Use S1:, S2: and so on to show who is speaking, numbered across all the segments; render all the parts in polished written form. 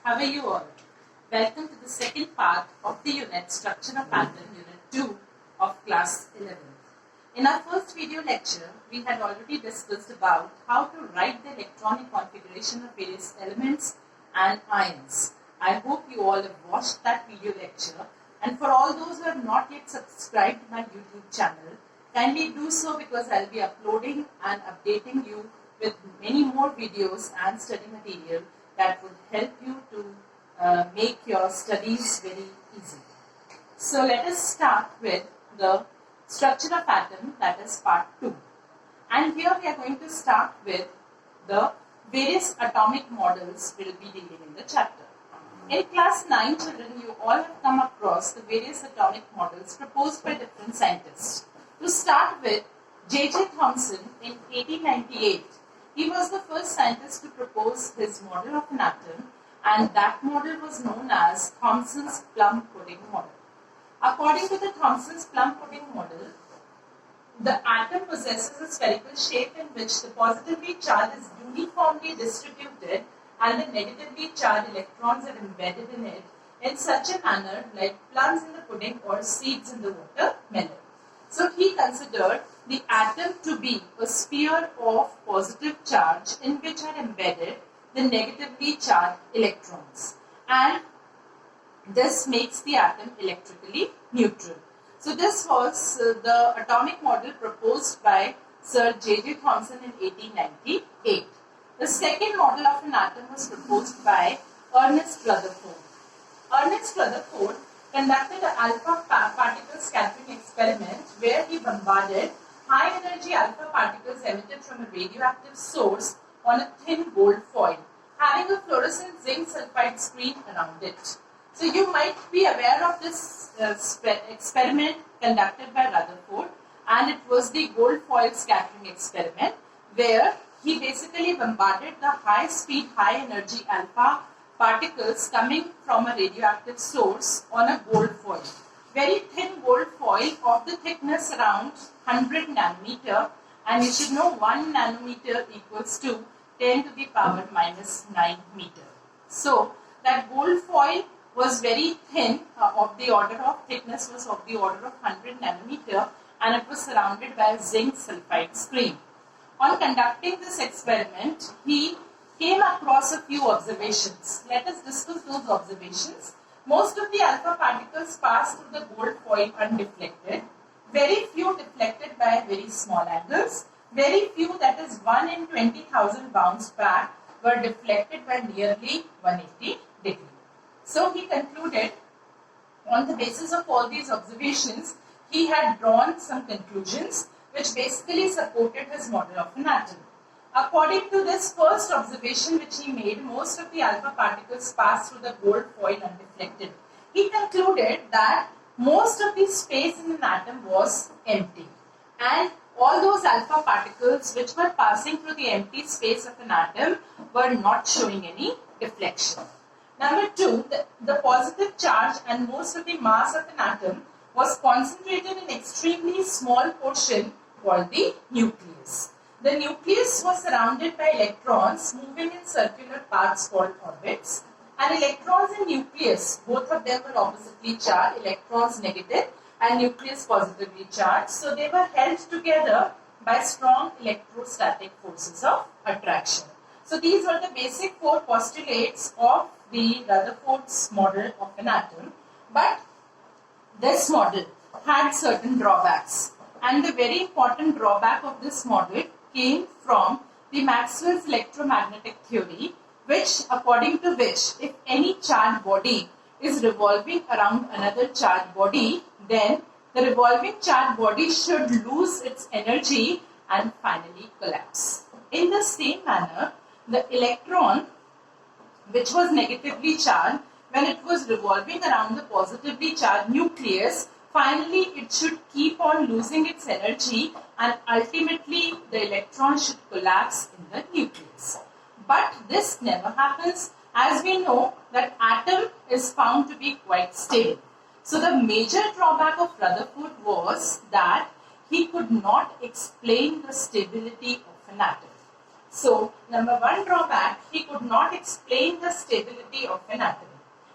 S1: How are you all? Welcome to the second part of the unit Structure of Atom, Unit 2 of Class 11. In our first video lecture, we had already discussed about how to write the electronic configuration of various elements and ions. I hope you all have watched that video lecture, and for all those who have not yet subscribed to my YouTube channel, kindly do so because I will be uploading and updating you with many more videos and study material that would help you to make your studies very easy. So let us start with the structure of atom, that is part 2. And here we are going to start with the various atomic models we will be dealing in the chapter. In class 9 children, you all have come across the various atomic models proposed by different scientists. To start with, J.J. Thomson in 1898, he was the first scientist to propose his model of an atom, and that model was known as Thomson's plum pudding model. According to the Thomson's plum pudding model, the atom possesses a spherical shape in which the positively charged is uniformly distributed and the negatively charged electrons are embedded in it in such a manner like plums in the pudding or seeds in the watermelon. So he considered the atom to be a sphere of positive charge in which are embedded the negatively charged electrons, and this makes the atom electrically neutral. So this was the atomic model proposed by Sir J.J. Thomson in 1898. The second model of an atom was proposed by Ernest Rutherford. Ernest Rutherford conducted an alpha particle scattering experiment where he bombarded high energy alpha particles emitted from a radioactive source on a thin gold foil, having a fluorescent zinc sulfide screen around it. So you might be aware of this experiment conducted by Rutherford, and it was the gold foil scattering experiment where he basically bombarded the high speed, high energy alpha particles coming from a radioactive source on a gold foil. Very thin gold foil of the thickness around 100 nanometer, and you should know 1 nanometer equals to 10 to the power minus 9 meter. So that gold foil was very thin, of the order of thickness was of the order of 100 nanometer, and it was surrounded by a zinc sulfide screen. On conducting this experiment, he came across a few observations. Let us discuss those observations. Most of the alpha particles passed through the gold foil undeflected. Very few deflected by very small angles. Very few, that is 1 in 20,000 bounced back, were deflected by nearly 180 degrees. So he concluded, on the basis of all these observations, he had drawn some conclusions which basically supported his model of an atom. According to this first observation which he made, most of the alpha particles passed through the gold foil undeflected. He concluded that most of the space in an atom was empty, and all those alpha particles which were passing through the empty space of an atom were not showing any deflection. Number 2, the positive charge and most of the mass of an atom was concentrated in extremely small portion called the nucleus. The nucleus was surrounded by electrons moving in circular paths called orbits, and electrons in nucleus, both of them were oppositely charged, electrons negative and nucleus positively charged. So they were held together by strong electrostatic forces of attraction. So these were the basic 4 postulates of the Rutherford's model of an atom. But this model had certain drawbacks, and the very important drawback of this model came from the Maxwell's electromagnetic theory, according to which if any charged body is revolving around another charged body, then the revolving charged body should lose its energy and finally collapse. In the same manner, the electron, which was negatively charged, when it was revolving around the positively charged nucleus, finally it should keep on losing its energy and ultimately the electron should collapse in the nucleus. But this never happens, as we know that atom is found to be quite stable. So the major drawback of Rutherford was that he could not explain the stability of an atom. So, number one drawback, he could not explain the stability of an atom.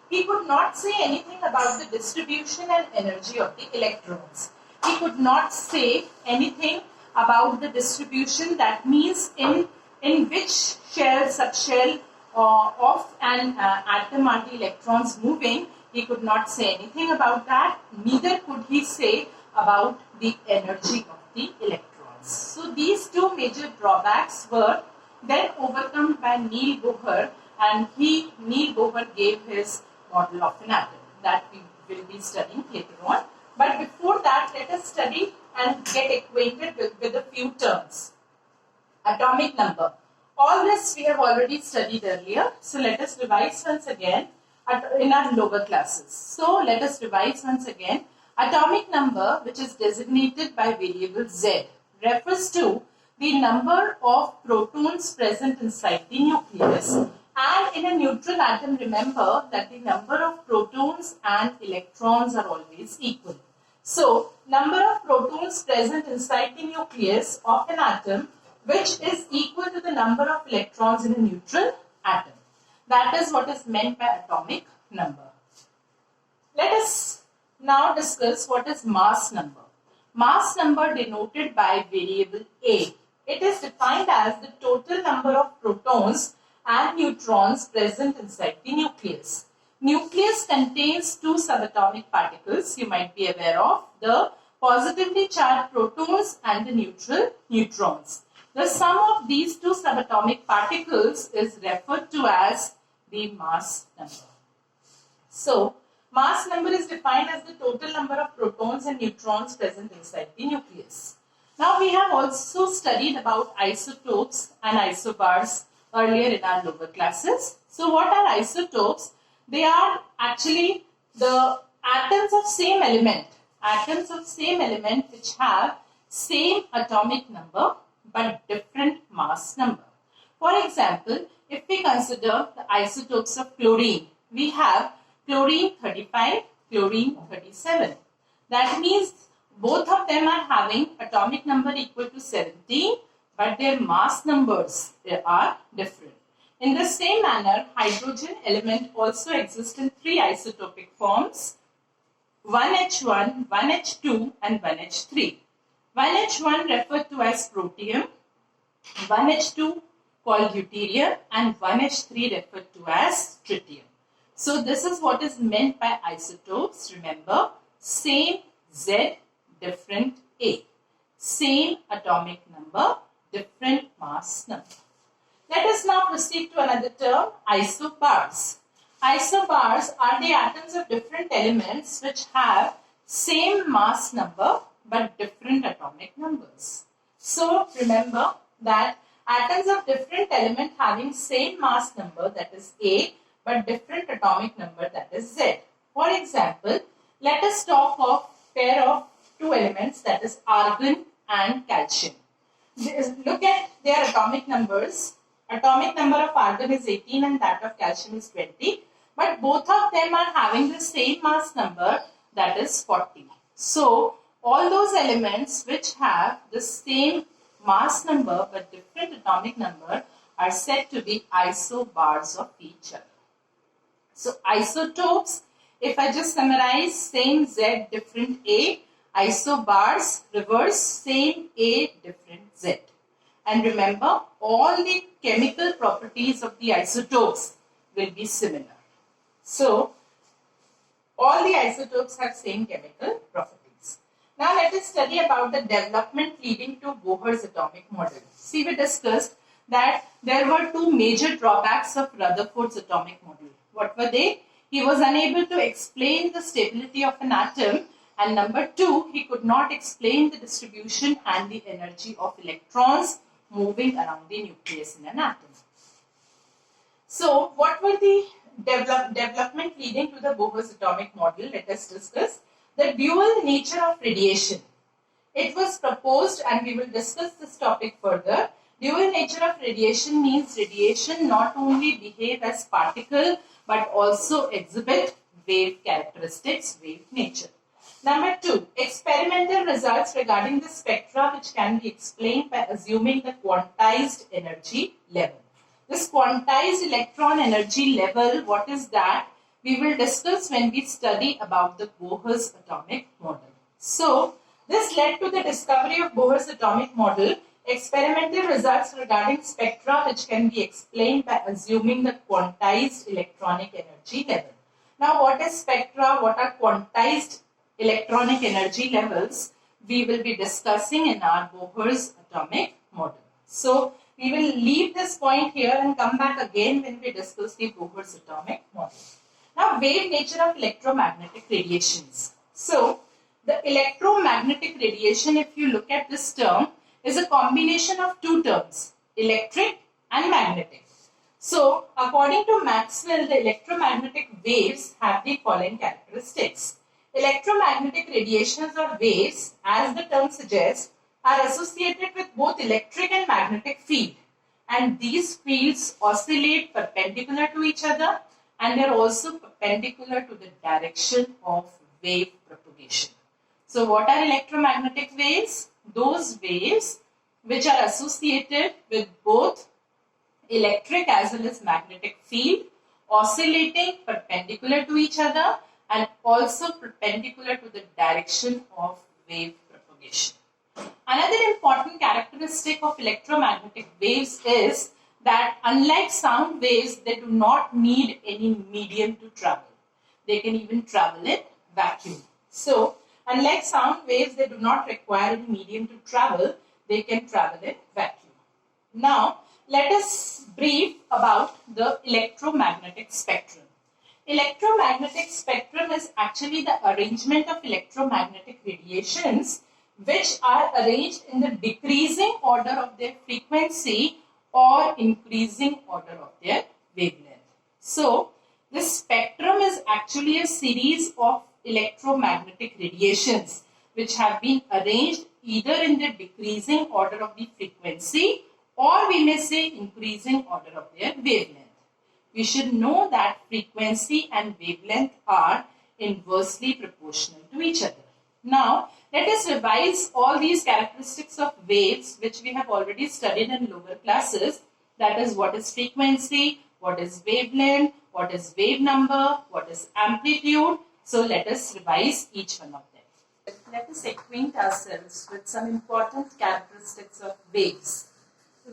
S1: He could not say anything about the distribution and energy of the electrons. He could not say anything about the distribution, that means in which shell, subshell of an atom are the electrons moving. He could not say anything about that. Neither could he say about the energy of the electrons. So these two major drawbacks were then overcome by Neil Bohr, and Neil Bohr gave his model of an atom that we will be studying later on. But before that, let us study and get acquainted with a few terms. Atomic number. All this we have already studied earlier. So let us revise once again in our lower classes. So let us revise once again. Atomic number, which is designated by variable Z, refers to the number of protons present inside the nucleus. And in a neutral atom, remember that the number of protons and electrons are always equal. So, number of protons present inside the nucleus of an atom, which is equal to the number of electrons in a neutral atom. That is what is meant by atomic number. Let us now discuss what is mass number. Mass number denoted by variable A. It is defined as the total number of protons and neutrons present inside the nucleus. Nucleus contains two subatomic particles, you might be aware of, the positively charged protons and the neutral neutrons. The sum of these two subatomic particles is referred to as the mass number. So, mass number is defined as the total number of protons and neutrons present inside the nucleus. Now, we have also studied about isotopes and isobars earlier in our lower classes. So, what are isotopes? They are actually the atoms of same element which have same atomic number but different mass number. For example, if we consider the isotopes of chlorine, we have chlorine 35, chlorine 37. That means both of them are having atomic number equal to 17, but their mass numbers are different. In the same manner, hydrogen element also exists in three isotopic forms, 1H1, 1H2 and 1H3. 1H1 referred to as protium, 1H2 called deuterium and 1H3 referred to as tritium. So this is what is meant by isotopes. Remember, same Z, different A. Same atomic number, different mass number. Let us now proceed to another term, isobars. Isobars are the atoms of different elements which have same mass number but different atomic numbers. So remember that atoms of different element having same mass number, that is A, but different atomic number, that is Z. For example, let us talk of pair of two elements, that is argon and calcium. Look at their atomic numbers. Atomic number of argon is 18 and that of calcium is 20. But both of them are having the same mass number, that is 40. So, all those elements which have the same mass number but different atomic number are said to be isobars of each other. So, isotopes, if I just summarize, same Z, different A. Isobars, reverse, same A, different Z. And remember, all the chemical properties of the isotopes will be similar. So, all the isotopes have same chemical properties. Now, let us study about the development leading to Bohr's atomic model. See, we discussed that there were two major drawbacks of Rutherford's atomic model. What were they? He was unable to explain the stability of an atom, and number two, he could not explain the distribution and the energy of electrons moving around the nucleus in an atom. So, what were the development leading to the Bohr's atomic model? Let us discuss the dual nature of radiation. It was proposed, and we will discuss this topic further. Dual nature of radiation means radiation not only behave as particle but also exhibit wave characteristics, wave nature. Number 2, experimental results regarding the spectra which can be explained by assuming the quantized energy level. This quantized electron energy level, what is that? We will discuss when we study about the Bohr's atomic model. So, this led to the discovery of Bohr's atomic model. Experimental results regarding spectra which can be explained by assuming the quantized electronic energy level. Now, what is spectra? What are quantized electronic energy levels? We will be discussing in our Bohr's atomic model. So, we will leave this point here and come back again when we discuss the Bohr's atomic model. Now, wave nature of electromagnetic radiations. So, the electromagnetic radiation, if you look at this term, is a combination of two terms, electric and magnetic. So, according to Maxwell, the electromagnetic waves have the following characteristics. Electromagnetic radiations or waves, as the term suggests, are associated with both electric and magnetic field. And these fields oscillate perpendicular to each other, and they are also perpendicular to the direction of wave propagation. So, what are electromagnetic waves? Those waves which are associated with both electric as well as magnetic field, oscillating perpendicular to each other and also perpendicular to the direction of wave propagation. Another important characteristic of electromagnetic waves is that unlike sound waves, they do not need any medium to travel. They can even travel in vacuum. So, unlike sound waves, they do not require any medium to travel. They can travel in vacuum. Now, let us brief about the electromagnetic spectrum. Electromagnetic spectrum is actually the arrangement of electromagnetic radiations which are arranged in the decreasing order of their frequency or increasing order of their wavelength. So, this spectrum is actually a series of electromagnetic radiations which have been arranged either in the decreasing order of the frequency or we may say increasing order of their wavelength. We should know that frequency and wavelength are inversely proportional to each other. Now, let us revise all these characteristics of waves which we have already studied in lower classes. That is, what is frequency, what is wavelength, what is wave number, what is amplitude. So, let us revise each one of them. Let us acquaint ourselves with some important characteristics of waves.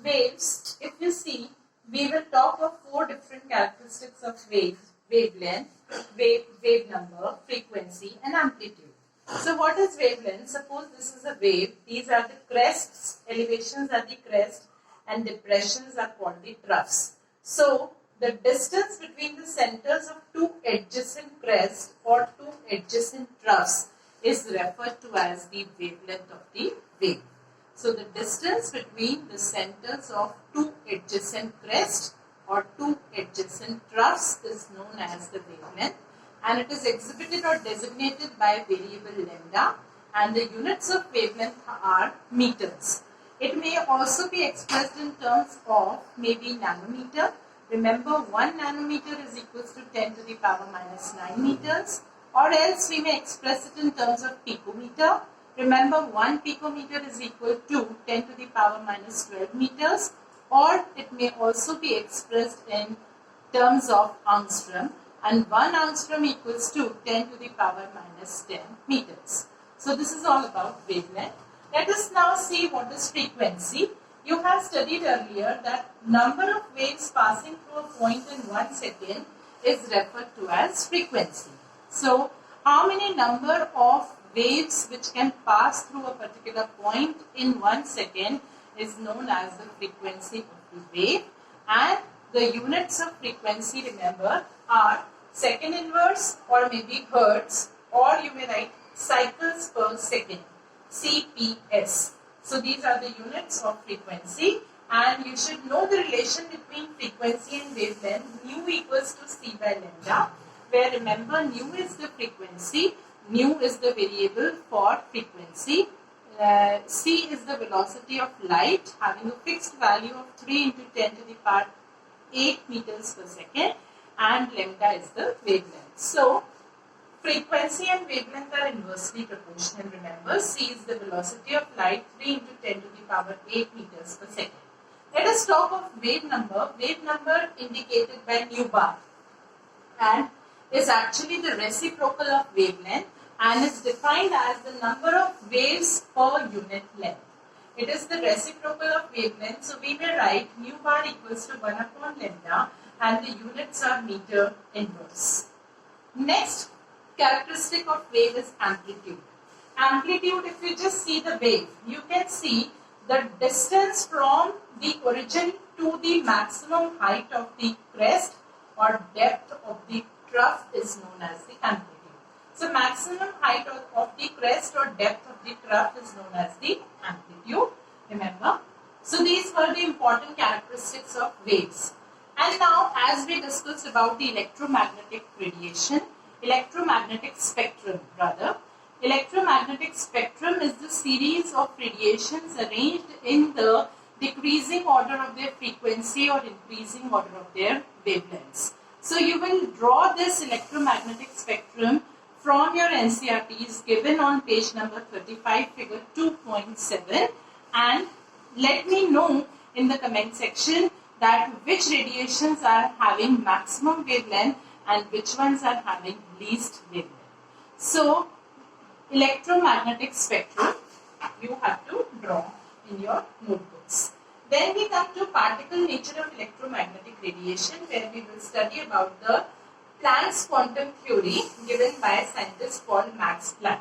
S1: Waves, if you see, we will talk of 4 different characteristics of waves: wavelength, wave number, frequency and amplitude. So what is wavelength? Suppose this is a wave. These are the crests, elevations are the crest and depressions are called the troughs. So the distance between the centers of 2 adjacent crests or 2 adjacent troughs is referred to as the wavelength of the wave. So the distance between the centers of 2 adjacent crests or 2 adjacent troughs is known as the wavelength, and it is exhibited or designated by variable lambda, and the units of wavelength are meters. It may also be expressed in terms of maybe nanometer. Remember, 1 nanometer is equals to 10 to the power minus 9 meters, or else we may express it in terms of picometer. Remember, 1 picometer is equal to 10 to the power minus 12 meters, or it may also be expressed in terms of angstrom, and 1 angstrom equals to 10 to the power minus 10 meters. So this is all about wavelength. Let us now see what is frequency. You have studied earlier that number of waves passing through a point in 1 second is referred to as frequency. So how many number of waves which can pass through a particular point in 1 second is known as the frequency of the wave, and the units of frequency, remember, are second inverse or maybe hertz, or you may write cycles per second, CPS. So these are the units of frequency, and you should know the relation between frequency and wavelength. Nu equals to C by lambda, where remember nu is the frequency, nu is the variable for frequency, c is the velocity of light having a fixed value of 3 into 10 to the power 8 meters per second, and lambda is the wavelength. So Frequency and wavelength are inversely proportional. Remember, c is the velocity of light, 3 into 10 to the power 8 meters per second. Let us talk of wave number. Wave number indicated by nu bar and is actually the reciprocal of wavelength and is defined as the number of waves per unit length. It is the reciprocal of wavelength, so we may write nu bar equals to 1 upon lambda and the units are meter inverse. Next characteristic of wave is amplitude. Amplitude, if you just see the wave, you can see the distance from the origin to the maximum height of the crest or depth of the trough is known as the amplitude. So maximum height of the crest or depth of the trough is known as the amplitude. Remember. So these were the important characteristics of waves. And now, as we discussed about the electromagnetic radiation, electromagnetic spectrum rather, electromagnetic spectrum is the series of radiations arranged in the decreasing order of their frequency or increasing order of their wavelengths. So you will draw this electromagnetic spectrum from your NCERTs given on page number 35, figure 2.7, and let me know in the comment section that which radiations are having maximum wavelength and which ones are having least wavelength. So electromagnetic spectrum you have to draw in your notebooks. Then we come to particle nature of electromagnetic radiation, where we will study about the Planck's quantum theory given by a scientist called Max Planck.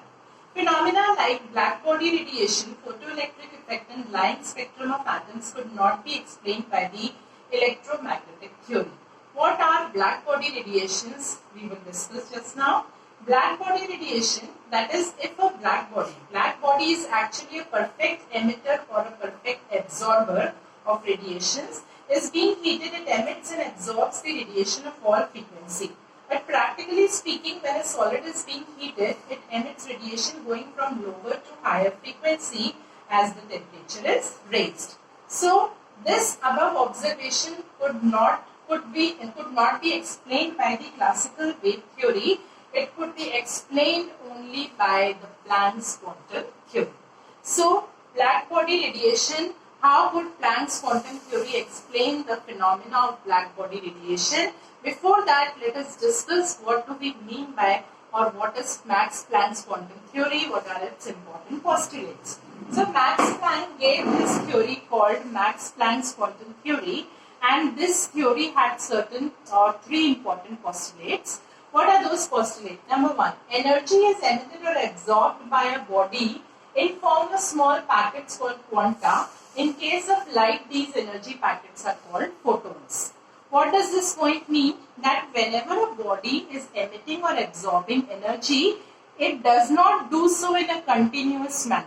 S1: Phenomena like black body radiation, photoelectric effect and line spectrum of atoms could not be explained by the electromagnetic theory. What are black body radiations? We will discuss just now. Black body radiation, that is, if a black body is actually a perfect emitter or a perfect absorber of radiations, is being heated, it emits and absorbs the radiation of all frequency. But practically speaking, when a solid is being heated, it emits radiation going from lower to higher frequency as the temperature is raised. So this above observation could not be explained by the classical wave theory. It could be explained only by the Planck's quantum theory. So black body radiation, how would Planck's quantum theory explain the phenomena of black body radiation? Before that, let us discuss what do we mean by, or what is Max Planck's quantum theory, what are its important postulates. So Max Planck gave this theory called Max Planck's quantum theory, and this theory had certain three important postulates. What are those postulates? Number one, energy is emitted or absorbed by a body in form of small packets called quanta. In case of light, these energy packets are called photons. What does this point mean? That whenever a body is emitting or absorbing energy, it does not do so in a continuous manner.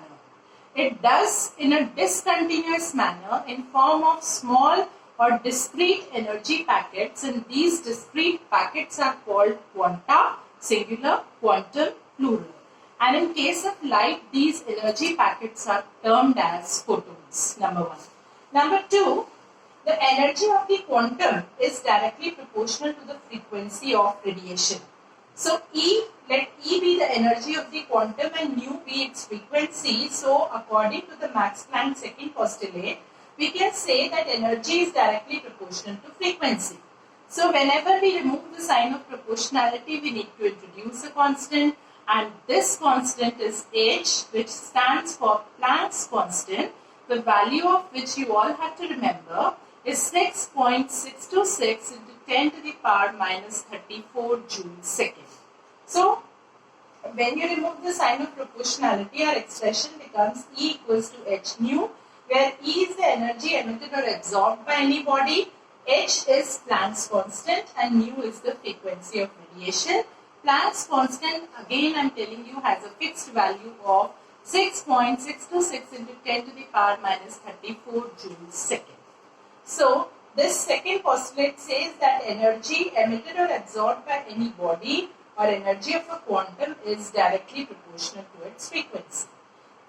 S1: It does in a discontinuous manner in form of small or discrete energy packets, and these discrete packets are called quanta, singular, quantum, plural. And in case of light, these energy packets are termed as photons, number one. Number two, the energy of the quantum is directly proportional to the frequency of radiation. So let E be the energy of the quantum and nu be its frequency. So according to the Max Planck second postulate, we can say that energy is directly proportional to frequency. So whenever we remove the sign of proportionality, we need to introduce a constant, and this constant is h, which stands for Planck's constant, the value of which you all have to remember is 6.626 into 10 to the power minus 34 joules second. So when you remove the sign of proportionality, our expression becomes E equals to h nu, where E is the energy emitted or absorbed by any body, h is Planck's constant, and nu is the frequency of radiation. Planck's constant, again I am telling you, has a fixed value of 6.626 into 10 to the power minus 34 joules second. So this second postulate says that energy emitted or absorbed by any body or energy of a quantum is directly proportional to its frequency.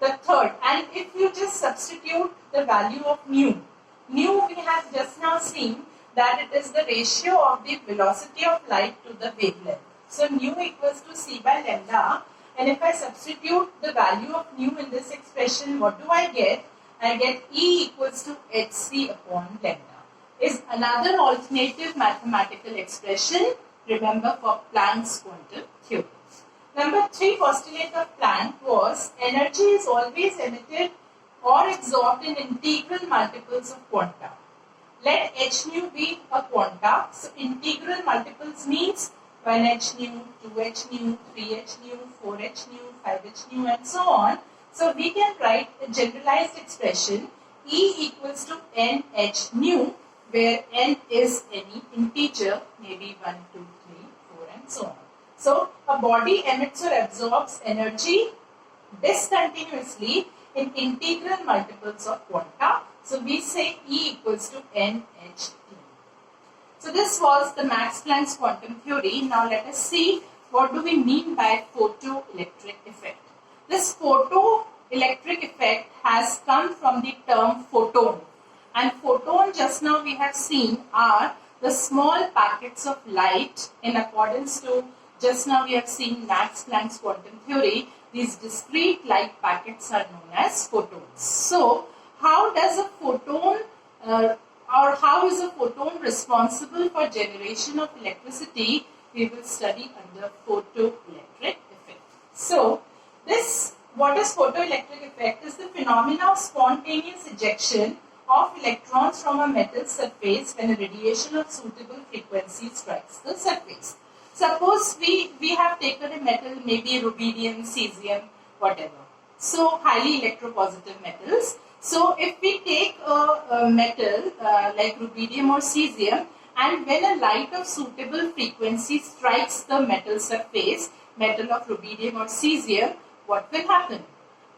S1: The third, and if you just substitute the value of nu we have just now seen that it is the ratio of the velocity of light to the wavelength. So nu equals to C by lambda, and if I substitute the value of nu in this expression, what do I get? I get E equals to hc upon lambda. Is another alternative mathematical expression, remember, for Planck's quantum theory. Number 3 postulate of Planck was energy is always emitted or absorbed in integral multiples of quanta. Let h nu be a quanta. So integral multiples means 1h nu, 2h nu, 3h nu, 4h nu, 5h nu, and so on. So we can write a generalized expression E equals to nh nu, where n is any integer, maybe 1, 2, 3, 4, and so on. So a body emits or absorbs energy discontinuously in integral multiples of quanta. So we say E equals to nh nu. So this was the Max Planck's quantum theory. Now let us see what do we mean by photoelectric effect. This photoelectric effect has come from the term photon. And photon, just now we have seen, are the small packets of light in accordance to, just now we have seen Max Planck's quantum theory. These discrete light packets are known as photons. So how does a photon or how is a photon responsible for generation of electricity? We will study under photoelectric effect. So this, what is photoelectric effect? Is the phenomena of spontaneous ejection of electrons from a metal surface when a radiation of suitable frequency strikes the surface. Suppose we have taken a metal, maybe rubidium, cesium, whatever. So highly electropositive metals. So if we take a metal like rubidium or cesium, and when a light of suitable frequency strikes the metal surface, metal of rubidium or cesium, what will happen?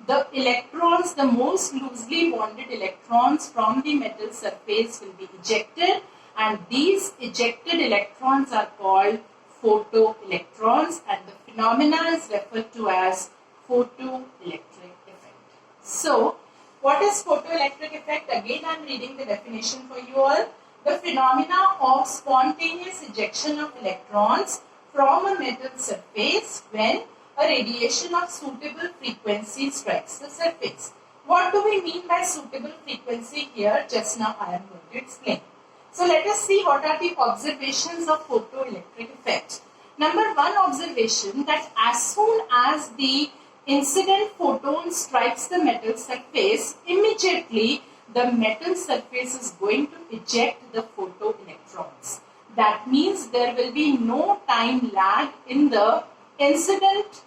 S1: The electrons, the most loosely bonded electrons from the metal surface will be ejected, and these ejected electrons are called photoelectrons, and the phenomena is referred to as photoelectric effect. So what is photoelectric effect? Again, I am reading the definition for you all. The phenomena of spontaneous ejection of electrons from a metal surface when a radiation of suitable frequency strikes the surface. What do we mean by suitable frequency here? Just now I am going to explain. So let us see what are the observations of photoelectric effect. Number 1 observation, that as soon as the incident photon strikes the metal surface, immediately the metal surface is going to eject the photoelectrons. That means there will be no time lag in the incidence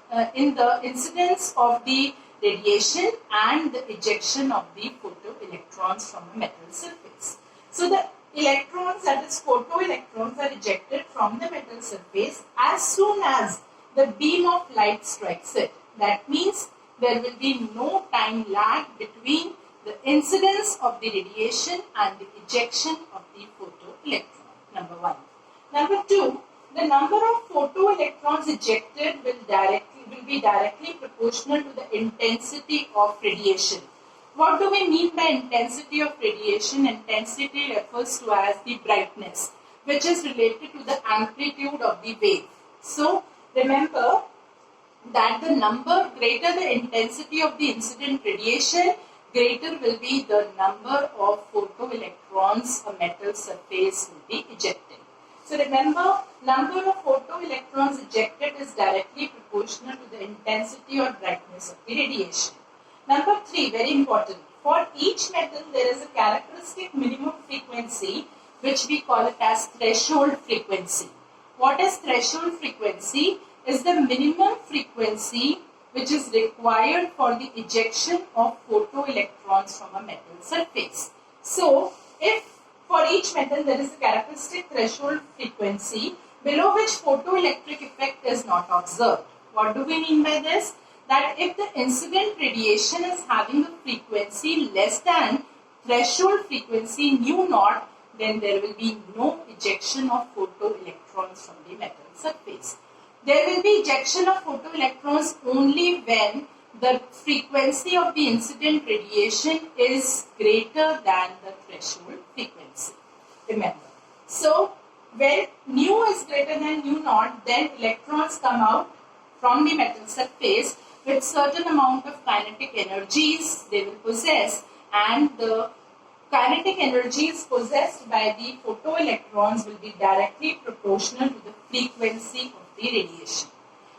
S1: of the radiation and the ejection of the photoelectrons from a metal surface. So the electrons, that is photoelectrons, are ejected from the metal surface as soon as the beam of light strikes it. That means there will be no time lag between the incidence of the radiation and the ejection of the photoelectron. Number 1. Number 2, the number of photoelectrons ejected will be directly proportional to the intensity of radiation. What do we mean by intensity of radiation? Intensity refers to as the brightness, which is related to the amplitude of the wave. So remember that the number greater the intensity of the incident radiation, greater will be the number of photoelectrons a metal surface will be ejecting. So remember, number of photoelectrons ejected is directly proportional to the intensity or brightness of the radiation. Number 3, very important. For each metal, there is a characteristic minimum frequency, which we call it as threshold frequency. What is threshold frequency? Is the minimum frequency which is required for the ejection of photoelectrons from a metal surface. So, if for each metal there is a characteristic threshold frequency below which photoelectric effect is not observed. What do we mean by this? That if the incident radiation is having a frequency less than threshold frequency nu naught, then there will be no ejection of photoelectrons from the metal surface. There will be ejection of photoelectrons only when the frequency of the incident radiation is greater than the threshold frequency. Remember. So, When nu is greater than nu naught, then electrons come out from the metal surface with certain amount of kinetic energies they will possess, and the kinetic energies possessed by the photoelectrons will be directly proportional to the frequency of the radiation.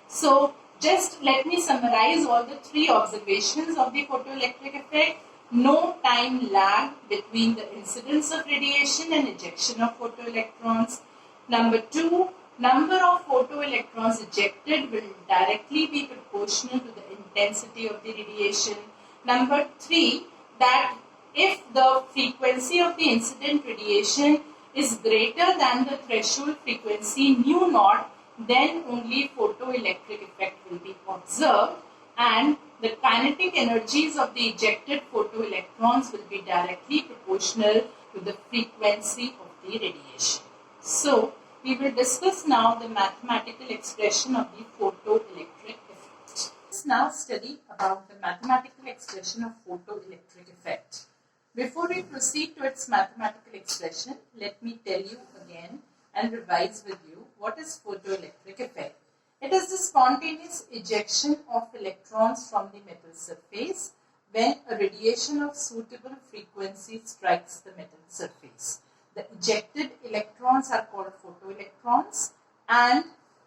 S1: So just let me summarize all the three observations of the photoelectric effect. No time lag between the incidence of radiation and ejection of photoelectrons. Number two, number of photoelectrons ejected will directly be proportional to the intensity of the radiation. Number three, that if the frequency of the incident radiation is greater than the threshold frequency nu naught, then only photoelectric effect will be observed, and the kinetic energies of the ejected photoelectrons will be directly proportional to the frequency of the radiation. So, we will discuss now the mathematical expression of the photoelectric effect. Let's now study about the mathematical expression of photoelectric effect. Before we proceed to its mathematical expression, let me tell you again and revise with you what is photoelectric effect. It is the spontaneous ejection of electrons from the metal surface when a radiation of suitable frequency strikes the metal surface. The ejected electrons are called photoelectrons, and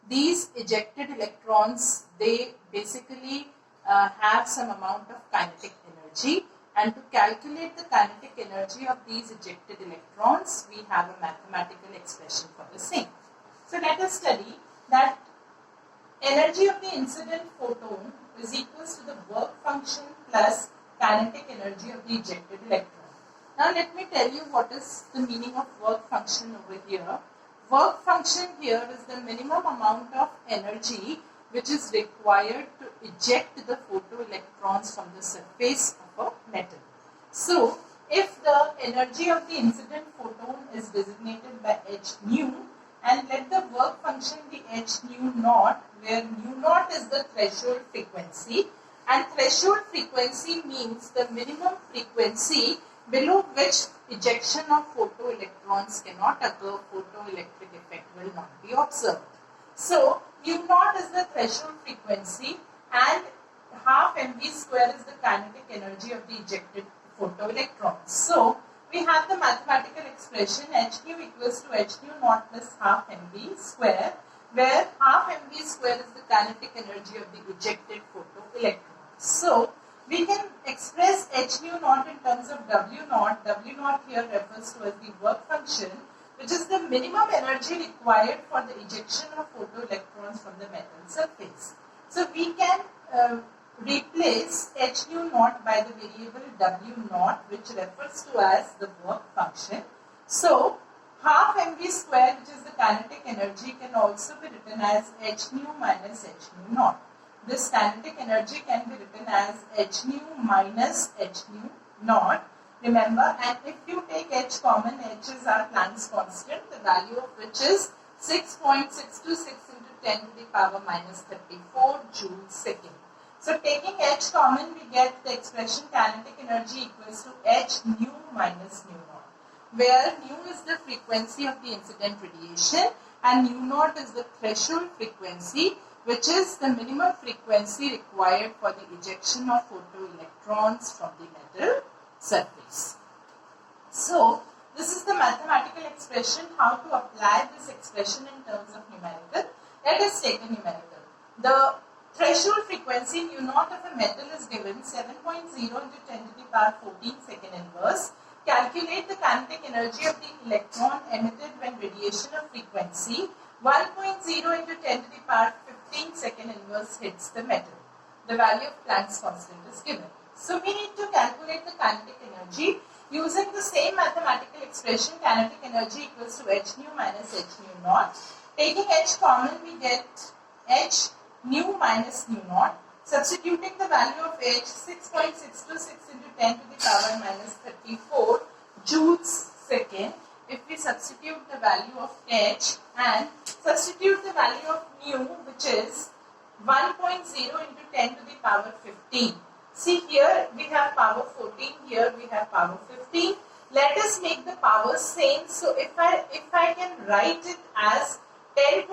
S1: these ejected electrons, they basically have some amount of kinetic energy, and to calculate the kinetic energy of these ejected electrons, we have a mathematical expression for the same. So let us study that energy of the incident photon is equals to the work function plus kinetic energy of the ejected electron. Now let me tell you what is the meaning of work function over here. Work function here is the minimum amount of energy which is required to eject the photoelectrons from the surface of a metal. So, if the energy of the incident photon is designated by h nu, and let the work function be h nu naught, where nu naught is the threshold frequency, and threshold frequency means the minimum frequency below which ejection of photoelectrons cannot occur, photoelectric effect will not be observed. So, mu naught is the threshold frequency, and half mv square is the kinetic energy of the ejected photoelectrons. So, we have the mathematical expression h nu equals to h nu naught plus half mv square, where half mv square is the kinetic energy of the ejected photoelectrons. So, we can express h nu naught in terms of w naught. W naught here refers to as the work function, which is the minimum energy required for the ejection of photoelectrons from the metal surface. So, we can replace h nu naught by the variable w naught, which refers to as the work function. So, half mv square, which is the kinetic energy, can also be written as h nu minus h nu naught. This kinetic energy can be written as h nu minus h nu naught. Remember, and if you take h common, h is our Planck's constant, the value of which is 6.626 into 10 to the power minus 34 joules second. So, taking h common, we get the expression kinetic energy equals to h nu minus nu naught, where nu is the frequency of the incident radiation and nu naught is the threshold frequency, which is the minimum frequency required for the ejection of photoelectrons from the metal surface. So, this is the mathematical expression. How to apply this expression in terms of numerical? Let us take a numerical. The threshold frequency nu naught of a metal is given 7.0 into 10 to the power 14 second inverse. Calculate the kinetic energy of the electron emitted when radiation of frequency 1.0 into 10 to the power 15 second inverse hits the metal. The value of Planck's constant is given. So, we need to calculate the kinetic energy using the same mathematical expression, kinetic energy equals to h nu minus h nu naught. Taking h common, we get h nu minus nu naught. Substituting the value of h, 6.626 into 10 to the power minus 34 joules second. If we substitute the value of h and substitute the value of mu, which is 1.0 into 10 to the power 15. See, here we have power 14, here we have power 15. Let us make the power same. So if I can write it as 10.0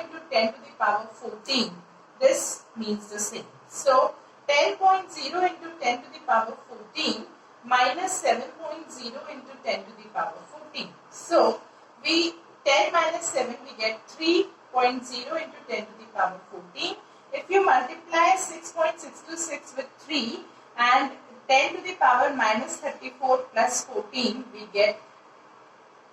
S1: into 10 to the power 14, this means the same. So 10.0 into 10 to the power 14 minus 7.0 into 10 to the power 14. So we 10 minus 7 we get 3.0 into 10 to the power 14. If you multiply 6.626 with 3 and 10 to the power minus 34 plus 14, we get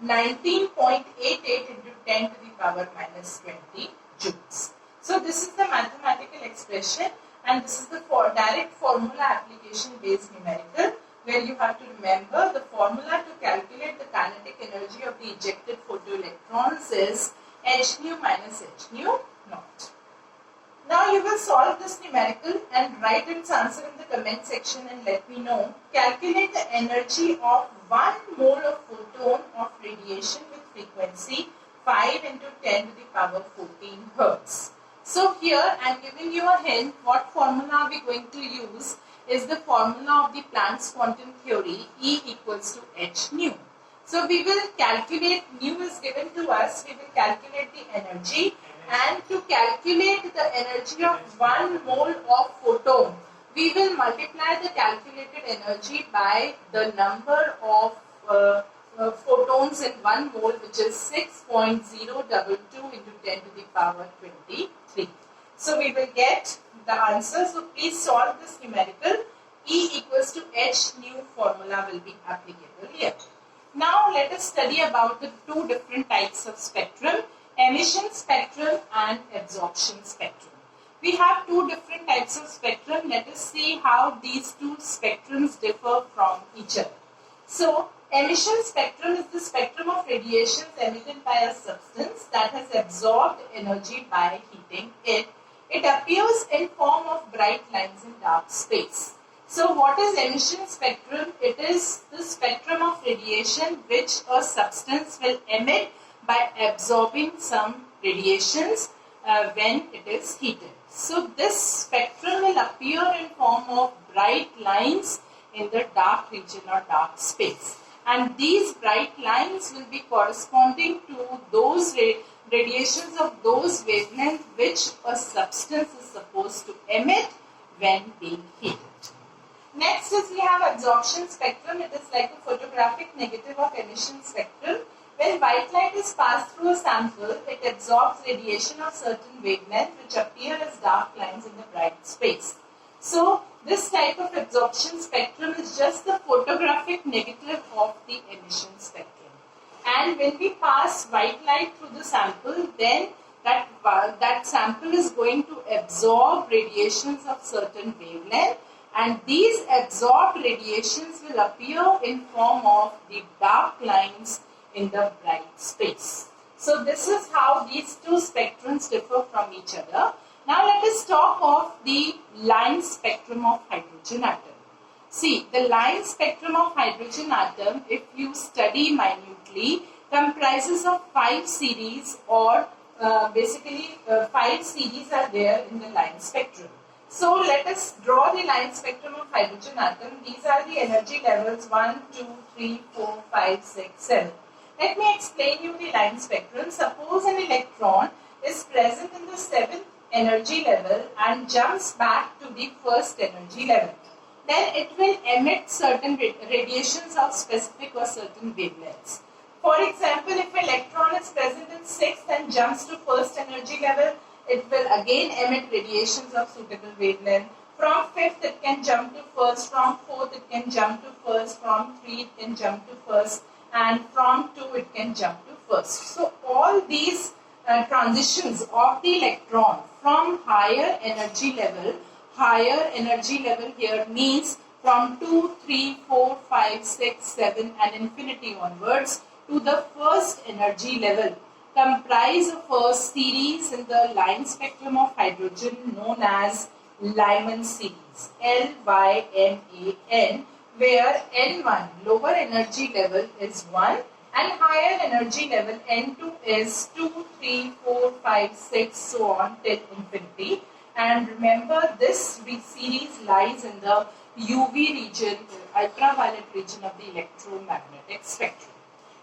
S1: 19.88 into 10 to the power minus 20 joules. So this is the mathematical expression, and this is the direct formula application based numerical, where you have to remember the formula to calculate the kinetic energy of the ejected photoelectrons is h nu minus h nu naught. Now you will solve this numerical and write its answer in the comment section and let me know. Calculate the energy of 1 mole of photon of radiation with frequency 5 into 10 to the power 14 Hertz. So here I am giving you a hint. What formula are we going to use is the formula of the Planck's quantum theory, E equals to h nu. So we will calculate, nu is given to us, we will calculate the energy. And to calculate the energy of 1 mole of photon, we will multiply the calculated energy by the number of photons in 1 mole, which is 6.022 into 10 to the power 23. So we will get the answer. So please solve this numerical. E equals to h nu formula will be applicable here. Now let us study about the two different types of spectrum. Emission spectrum and absorption spectrum. We have two different types of spectrum. Let us see how these two spectrums differ from each other. So, emission spectrum is the spectrum of radiations emitted by a substance that has absorbed energy by heating it. It appears in form of bright lines in dark space. So, what is emission spectrum? It is the spectrum of radiation which a substance will emit by absorbing some radiations when it is heated. So this spectrum will appear in form of bright lines in the dark region or dark space. And these bright lines will be corresponding to those radiations of those wavelengths which a substance is supposed to emit when being heated. Next is we have absorption spectrum. It is like a photographic negative of emission spectrum. When white light is passed through a sample, it absorbs radiation of certain wavelength which appear as dark lines in the bright space. So, this type of absorption spectrum is just the photographic negative of the emission spectrum. And when we pass white light through the sample, then that sample is going to absorb radiations of certain wavelength, and these absorbed radiations will appear in form of the dark lines in the bright space. So this is how these two spectrums differ from each other. Now let us talk of the line spectrum of hydrogen atom. See, the line spectrum of hydrogen atom, if you study minutely, comprises of 5 series, or basically 5 series are there in the line spectrum. So let us draw the line spectrum of hydrogen atom. These are the energy levels 1, 2, 3, 4, 5, 6, 7. Let me explain you the line spectrum. Suppose an electron is present in the 7th energy level and jumps back to the 1st energy level. Then it will emit certain radiations of specific or certain wavelengths. For example, if an electron is present in 6th and jumps to 1st energy level, it will again emit radiations of suitable wavelength. From 5th it can jump to 1st, from 4th it can jump to 1st, from 3 it can jump to 1st, and from 2 it can jump to 1st. So all these transitions of the electron from higher energy level here means from 2, 3, 4, 5, 6, 7 and infinity onwards to the 1st energy level comprise of a series in the line spectrum of hydrogen known as Lyman series, Lyman, where N1 lower energy level is 1 and higher energy level N2 is 2, 3, 4, 5, 6 so on till infinity. And remember, this series lies in the UV region, ultraviolet region of the electromagnetic spectrum.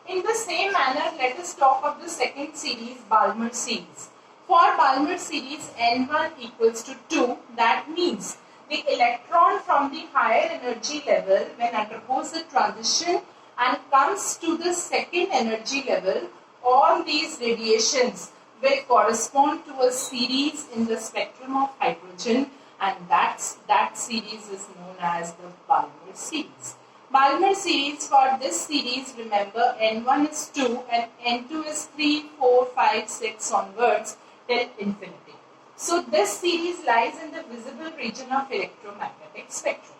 S1: In the same manner, let us talk of the second series, Balmer series. For Balmer series, N1 equals to 2. That means the electron from the higher energy level, when undergoes the transition and comes to the second energy level, all these radiations will correspond to a series in the spectrum of hydrogen, and that series is known as the Balmer series. Balmer series, for this series, remember N1 is 2 and N2 is 3, 4, 5, 6 onwards till infinity. So this series lies in the visible region of electromagnetic spectrum.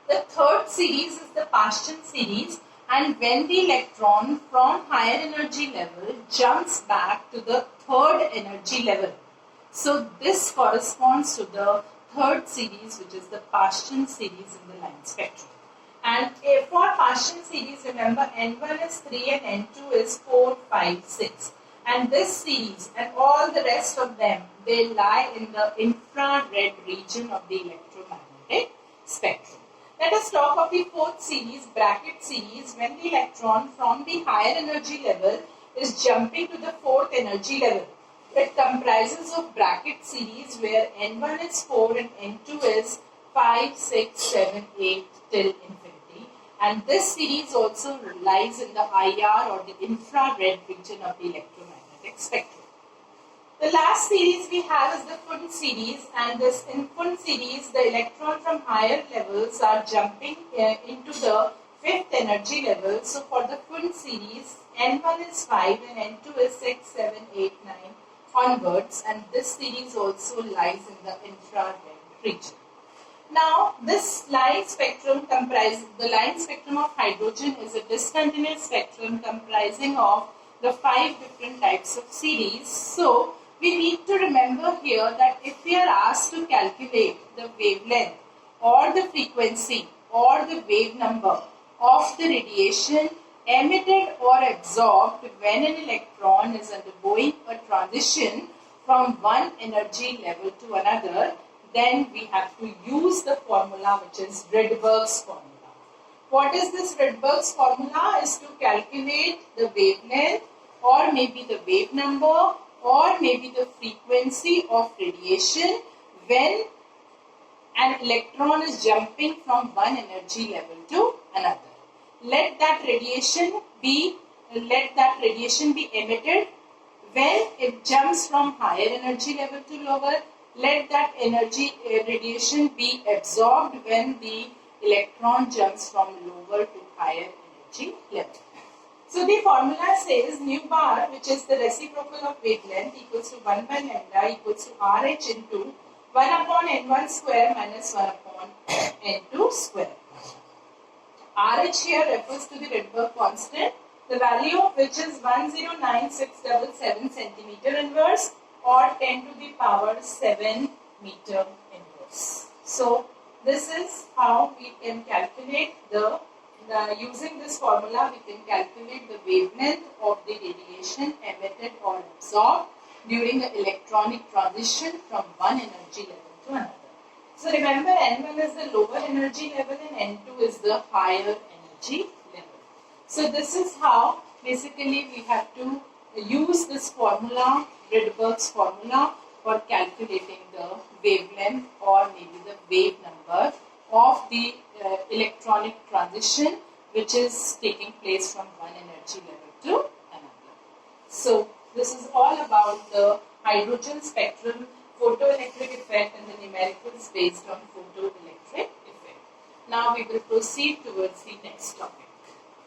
S1: The third series is the Paschen series, and when the electron from higher energy level jumps back to the third energy level. So this corresponds to the third series, which is the Paschen series in the line spectrum. And for Paschen series, remember N1 is 3 and N2 is 4, 5, 6. And this series and all the rest of them, they lie in the infrared region of the electromagnetic spectrum. Let us talk of the fourth series, bracket series, when the electron from the higher energy level is jumping to the fourth energy level. It comprises of bracket series where N1 is 4 and N2 is 5, 6, 7, 8 till infinity. And this series also lies in the IR or the infrared region of the electromagnetic spectrum. The last series we have is the Pfund series, and this in Pfund series the electron from higher levels are jumping into the fifth energy level. So for the Pfund series, N1 is 5 and N2 is 6, 7, 8, 9 onwards, and this series also lies in the infrared region. Now this line spectrum comprises, the line spectrum of hydrogen is a discontinuous spectrum comprising of the 5 different types of series. So we need to remember here that if we are asked to calculate the wavelength or the frequency or the wave number of the radiation emitted or absorbed when an electron is undergoing a transition from one energy level to another, then we have to use the formula, which is Rydberg's formula. What is this Rydberg's formula? Is to calculate the wavelength or maybe the wave number or maybe the frequency of radiation when an electron is jumping from one energy level to another. Let that radiation be emitted when it jumps from higher energy level to lower. Let that radiation be absorbed when the electron jumps from lower to higher energy level. So the formula says nu bar, which is the reciprocal of wavelength, equals to 1 by lambda equals to RH into 1 upon N1 square minus 1 upon N2 square. RH here refers to the Rydberg constant, the value of which is 109677 centimeter inverse or 10 to the power 7 meter inverse. So this is how we can calculate using this formula we can calculate the wavelength of the radiation emitted or absorbed during the electronic transition from one energy level to another. So remember, N1 is the lower energy level and N2 is the higher energy level. So this is how basically we have to use this formula, Rydberg's formula, for calculating the wavelength or maybe the wave number of the electronic transition which is taking place from one energy level to another. So this is all about the hydrogen spectrum, photoelectric effect and the numericals based on photoelectric effect. Now we will proceed towards the next topic.